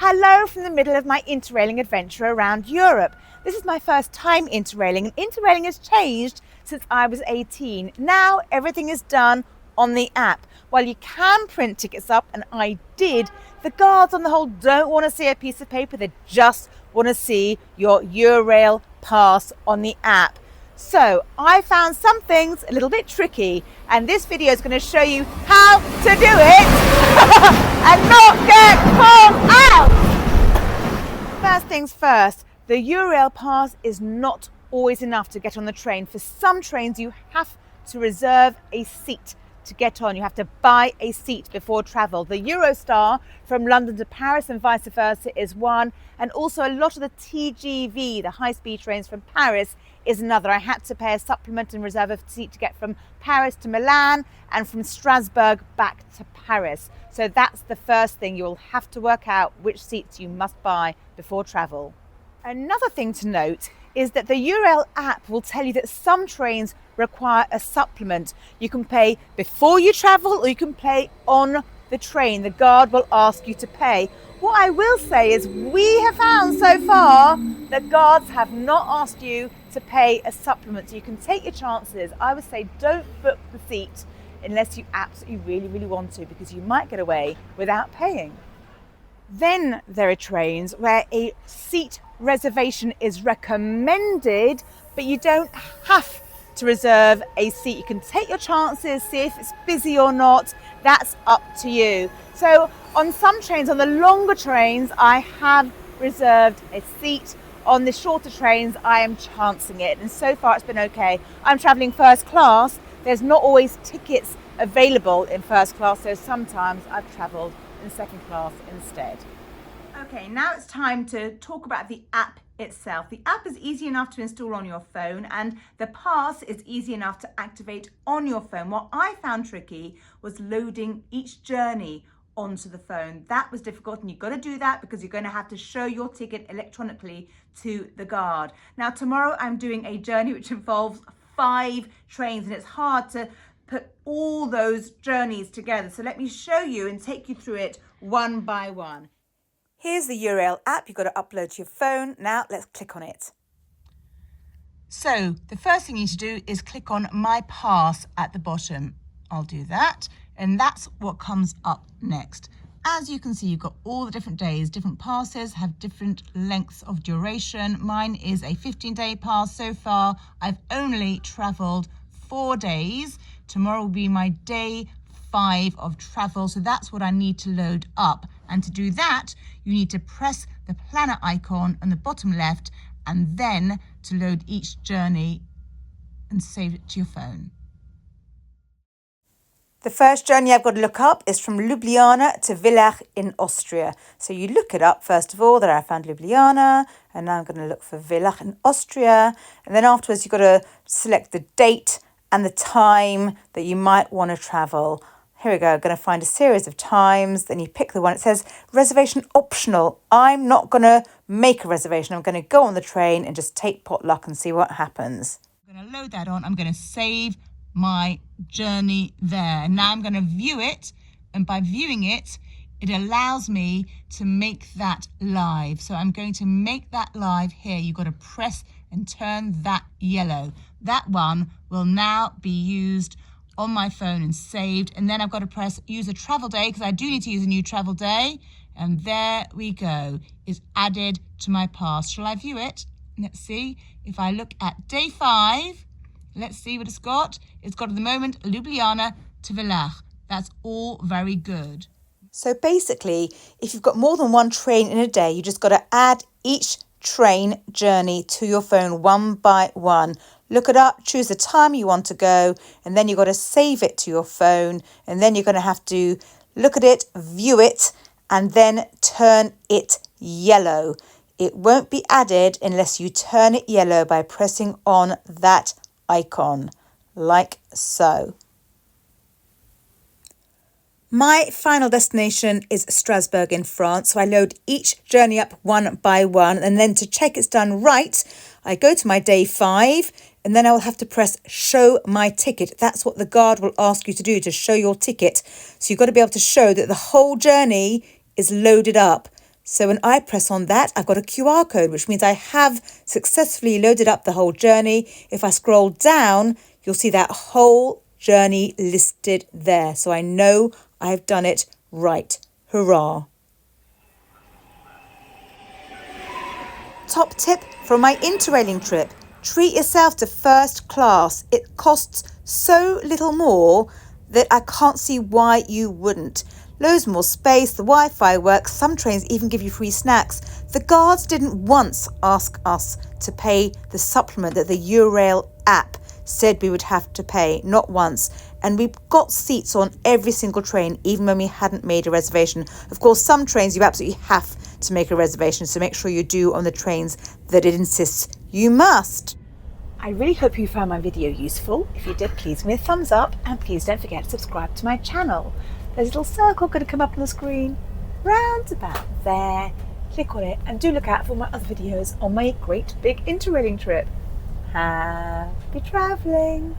Hello from the middle of my interrailing adventure around Europe. This is my first time interrailing, and interrailing has changed since I was 18. Now everything is done on the app. While you can print tickets up, and I did, the guards on the whole don't want to see a piece of paper, they just want to see your Eurail pass on the app. So I found some things a little bit tricky, and this video is going to show you how to do it and not get caught out. First things first, the Eurail pass is not always enough to get on the train. For some trains you have to reserve a seat to get on. You have to buy a seat before travel. The Eurostar from London to Paris and vice versa is one, and also a lot of the TGV, the high-speed trains from Paris, is another. I had to pay a supplement and reserve a seat to get from Paris to Milan and from Strasbourg back to Paris. So that's the first thing. You'll have to work out which seats you must buy before travel. Another thing to note is that the Eurail app will tell you that some trains require a supplement. You can pay before you travel or you can pay on the train. The guard will ask you to pay. What I will say is we have found so far that guards have not asked you to pay a supplement, so you can take your chances. I would say don't book the seat unless you absolutely really want to, because you might get away without paying. Then there are trains where a seat reservation is recommended, but you don't have to reserve a seat. You can take your chances, see if it's busy or not. That's up to you. So on some trains, on the longer trains, I have reserved a seat. On the shorter trains, I am chancing it, and so far it's been okay. I'm traveling first class. There's not always tickets available in first class, so sometimes I've traveled in second class instead. Okay, now it's time to talk about the app itself. The app is easy enough to install on your phone, and the pass is easy enough to activate on your phone. What I found tricky was loading each journey onto the phone. That was difficult, and you've got to do that because you're going to have to show your ticket electronically to the guard. Now tomorrow I'm doing a journey which involves 5 trains, and it's hard to put all those journeys together. So let me show you and take you through it one by one. Here's the Eurail app. You've got to upload to your phone. Now let's click on it. So the first thing you need to do is click on My Pass at the bottom. I'll do that, and that's what comes up next. As you can see, you've got all the different days. Different passes have different lengths of duration. Mine is a 15-day pass. So far, I've only travelled 4 days. Tomorrow will be my day 5 of travel, so that's what I need to load up. And to do that, you need to press the planner icon on the bottom left, and then to load each journey and save it to your phone. The first journey I've got to look up is from Ljubljana to Villach in Austria. So you look it up first of all. There I found Ljubljana, and now I'm going to look for Villach in Austria. And then afterwards you've got to select the date and the time that you might want to travel. Here we go, I'm going to find a series of times. Then you pick the one. It says reservation optional. I'm not going to make a reservation. I'm going to go on the train and just take potluck and see what happens. I'm going to load that on. I'm going to save my journey there. And now I'm going to view it. And by viewing it, it allows me to make that live. So I'm going to make that live here. You've got to press and turn that yellow. That one will now be used on my phone and saved. And then I've got to press use a travel day, because I do need to use a new travel day. And there we go. It's added to my pass. Shall I view it? Let's see. If I look at day 5, let's see what it's got. It's got at the moment Ljubljana to Villach. That's all very good. So basically, if you've got more than one train in a day, you just got to add each train journey to your phone one by one. Look it up, choose the time you want to go, and then you've got to save it to your phone, and then you're going to have to look at it, view it, and then turn it yellow. It won't be added unless you turn it yellow by pressing on that icon, like so. My final destination is Strasbourg in France, so I load each journey up one by one, and then to check it's done right, I go to my day 5, and then I will have to press show my ticket. That's what the guard will ask you to do, to show your ticket. So you've got to be able to show that the whole journey is loaded up. So when I press on that, I've got a QR code, which means I have successfully loaded up the whole journey. If I scroll down, you'll see that whole journey listed there. So I know I've done it right. Hurrah. Top tip from my Interrailing trip. Treat yourself to first class. It costs so little more that I can't see why you wouldn't. Loads more space, the Wi-Fi works, some trains even give you free snacks. The guards didn't once ask us to pay the supplement that the Eurail app said we would have to pay, not once. And we got seats on every single train, even when we hadn't made a reservation. Of course, some trains you absolutely have to make a reservation, so make sure you do on the trains that it insists you must. I really hope you found my video useful. If you did, please give me a thumbs up, and please don't forget to subscribe to my channel. There's a little circle going to come up on the screen, round about there. Click on it and do look out for my other videos on my great big interrailing trip. Happy travelling!